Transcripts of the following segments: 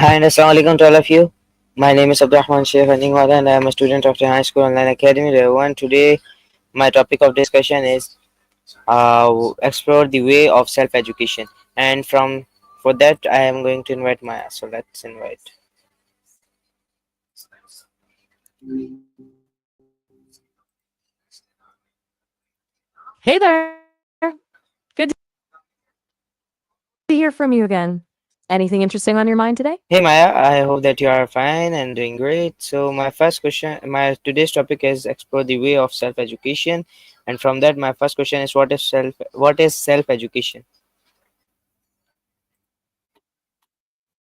Hi and Assalamu alaikum to all of you. My name is Abdurrahman Sheikh Haningwala and I am a student of the High School Online Academy Rehan. Today, my topic of discussion is explore the way of self-education. And for that, I am going to invite Maya. So let's invite. Hey there. Good to hear from you again. Anything interesting on your mind today? Hey Maya, I hope that you are fine and doing great. So my today's topic is explore the way of self-education. And from that, my first question is what is self-education?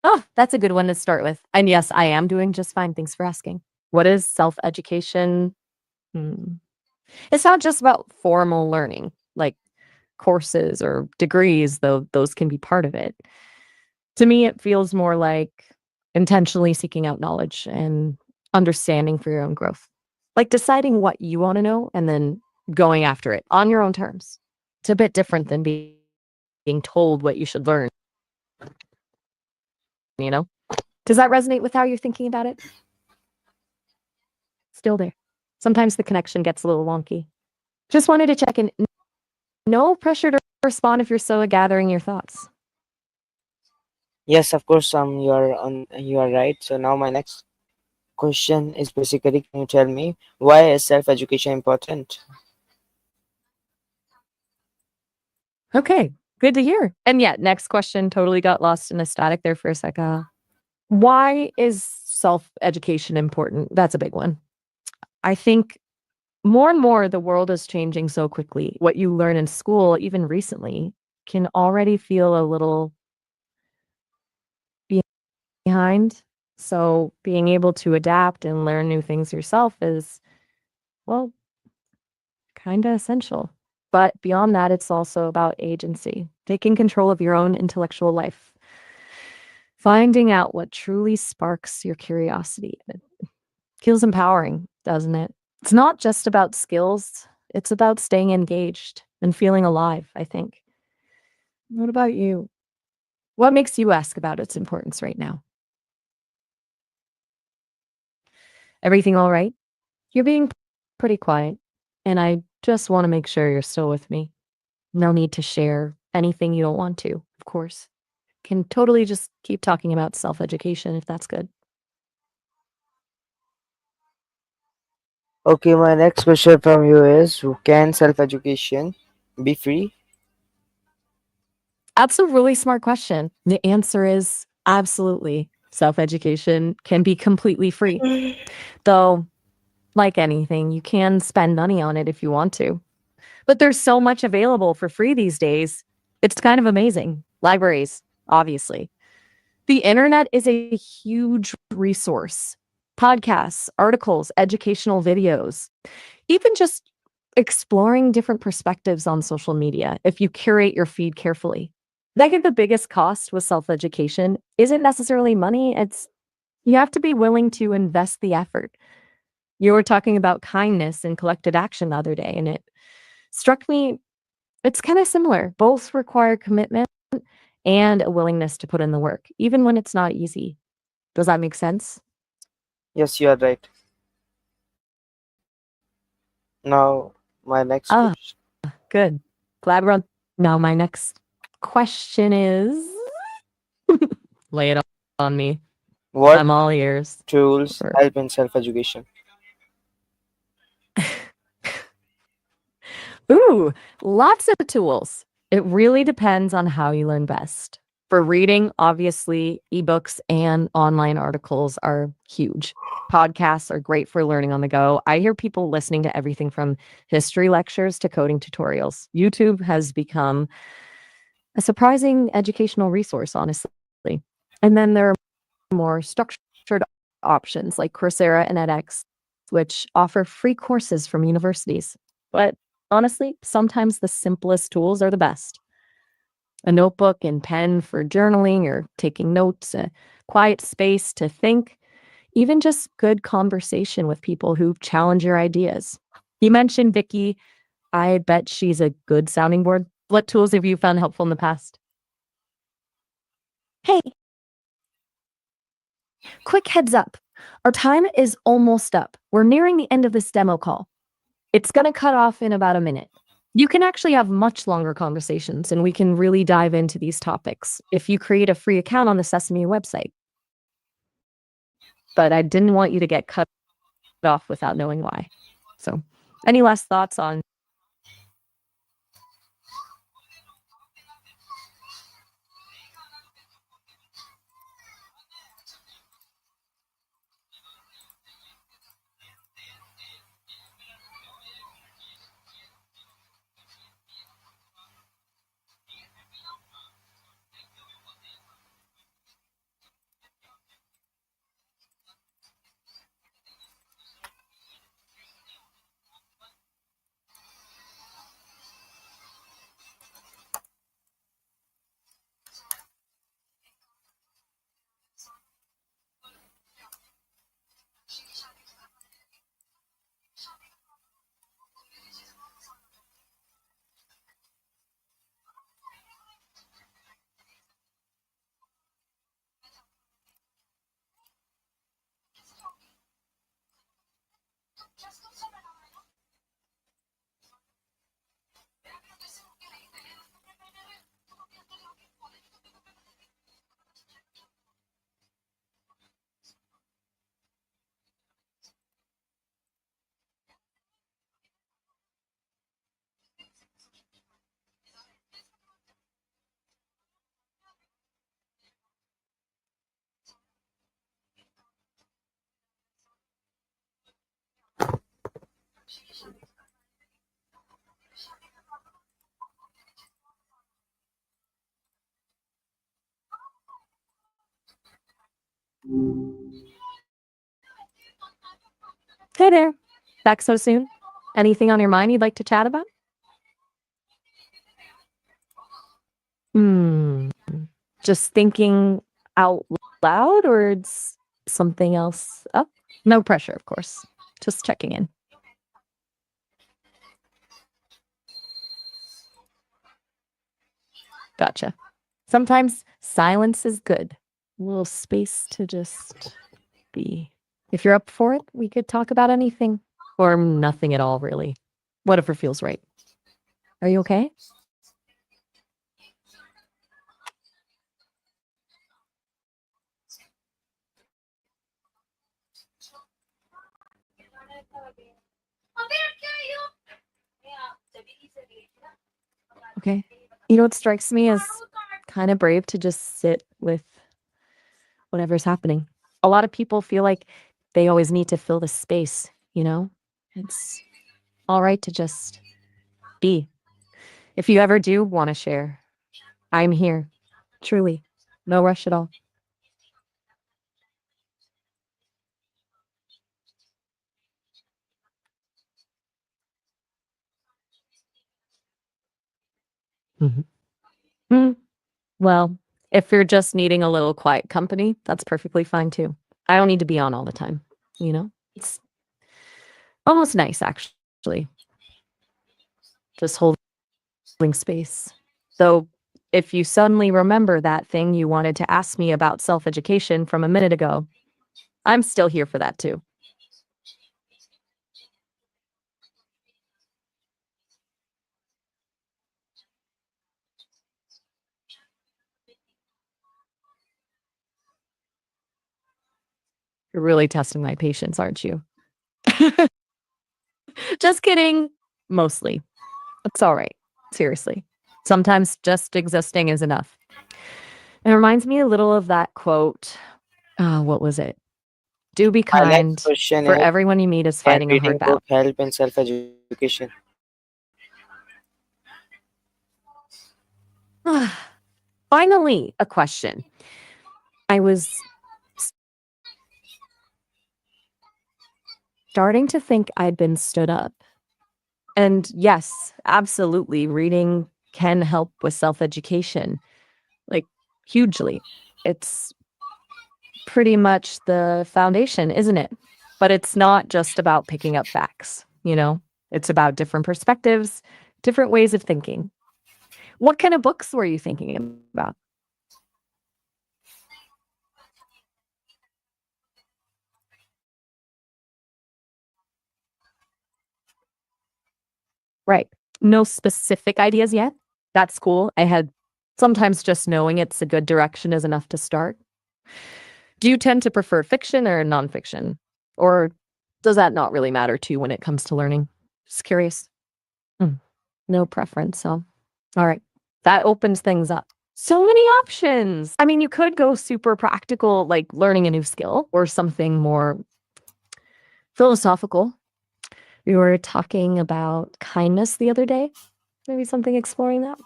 Oh, that's a good one to start with. And yes, I am doing just fine. Thanks for asking. What is self education? Hmm. It's not just about formal learning, like courses or degrees, though those can be part of it. To me, it feels more like intentionally seeking out knowledge and understanding for your own growth, like deciding what you want to know and then going after it on your own terms. It's a bit different than being told what you should learn, you know? Does that resonate with how you're thinking about it? Still there. Sometimes the connection gets a little wonky. Just wanted to check in. No pressure to respond if you're still gathering your thoughts. Yes, of course. You are right. So now my next question is basically, can you tell me why is self-education important? Okay, good to hear. And yeah, next question totally got lost in a static there for a sec. Why is self education important? That's a big one. I think more and more the world is changing so quickly. What you learn in school, even recently, can already feel a little behind. So being able to adapt and learn new things yourself is, well, kind of essential. But beyond that, it's also about agency, taking control of your own intellectual life, finding out what truly sparks your curiosity. It feels empowering, doesn't it? It's not just about skills, it's about staying engaged and feeling alive, I think. What about you? What makes you ask about its importance right now? Everything all right? You're being pretty quiet, and I just want to make sure you're still with me. No need to share anything you don't want to, of course. Can totally just keep talking about self education if that's good. Okay, my next question from you is, can self-education be free? That's a really smart question. The answer is absolutely. Self education can be completely free. Though, like anything, you can spend money on it if you want to. But there's so much available for free these days. It's kind of amazing. Libraries, obviously. The internet is a huge resource. Podcasts, articles, educational videos, even just exploring different perspectives on social media if you curate your feed carefully. I think the biggest cost with self education isn't necessarily money, it's you have to be willing to invest the effort. You were talking about kindness and collected action the other day, and it struck me it's kind of similar. Both require commitment and a willingness to put in the work, even when it's not easy. Does that make sense? Yes, you are right. Now, my next Ah, question. good. Glad we're on. Now, my next question is lay it on me. What I'm all ears. tools Or- help in self-education? Ooh, lots of tools. It really depends on how you learn best. For reading, obviously, ebooks and online articles are huge. Podcasts are great for learning on the go. I hear people listening to everything from history lectures to coding tutorials. YouTube has become a surprising educational resource, honestly. And then there are more structured options like Coursera and edX, which offer free courses from universities. But honestly, sometimes the simplest tools are the best. A notebook and pen for journaling or taking notes, a quiet space to think, even just good conversation with people who challenge your ideas. You mentioned Vicky. I bet she's a good sounding board. What tools have you found helpful in the past? Hey, Quick heads up, our time is almost up. We're nearing the end of this demo call. It's going to cut off in about a minute. You can actually have much longer conversations and we can really dive into these topics if you create a free account on the Sesame website. But I didn't want you to get cut off without knowing why. So, any last thoughts on? Hey there. Back so soon? Anything on your mind you'd like to chat about? Hmm. Just thinking out loud or it's something else up? No pressure, of course. Just checking in. Gotcha. Sometimes silence is good. A little space to just be. If you're up for it, we could talk about anything or nothing at all, really. Whatever feels right. Are you okay? Okay. You know what strikes me as kind of brave to just sit with whatever's happening. A lot of people feel like they always need to fill the space, you know? It's all right to just be. If you ever do want to share, I'm here. Truly. No rush at all. Mhm. Mm, well, if you're just needing a little quiet company, that's perfectly fine too. I don't need to be on all the time, you know? It's almost nice, actually, just holding space. Though, if you suddenly remember that thing you wanted to ask me about self education from a minute ago, I'm still here for that too. You're really testing my patience, aren't you? Just kidding. Mostly. It's all right. Seriously. Sometimes just existing is enough. It reminds me a little of that quote. What was it? Do be My next kind, question for is, everyone you meet is can fighting a reading hard book battle. help in self-education? Finally, a question. I was starting to think I'd been stood up. And yes, absolutely, reading can help with self education, like hugely. It's pretty much the foundation, isn't it? But it's not just about picking up facts, you know? It's about different perspectives, different ways of thinking. What kind of books were you thinking about? Right. No specific ideas yet. That's cool. I had sometimes just knowing it's a good direction is enough to start. Do you tend to prefer fiction or nonfiction? Or does that not really matter to you when it comes to learning? Just curious. Hmm. No preference. So, all right. That opens things up. So many options. I mean, you could go super practical, like learning a new skill, or something more philosophical. We were talking about kindness the other day. Maybe something exploring that.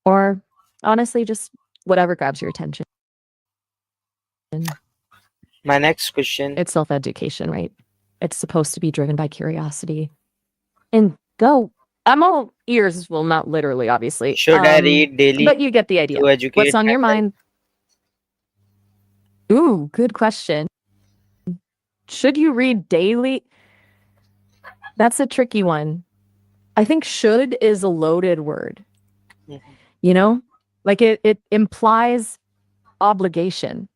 Or honestly, just whatever grabs your attention. My next question: It's self education, right? It's supposed to be driven by curiosity. And go. I'm all ears. Well, not literally, obviously. should I read daily But you get the idea. to What's educate on your myself? mind? Ooh, good question. Should you read daily? That's a tricky one. I think should is a loaded word, Mhm. you know? Like it implies obligation.